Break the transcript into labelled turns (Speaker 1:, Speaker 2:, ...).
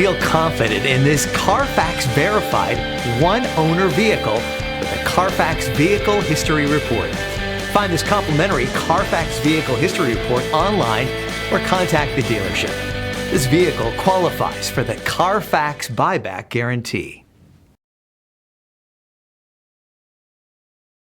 Speaker 1: Feel confident in this Carfax verified one-owner vehicle with a Carfax Vehicle History Report. Find this complimentary Carfax Vehicle History Report online or contact the dealership. This vehicle qualifies for the Carfax Buyback Guarantee.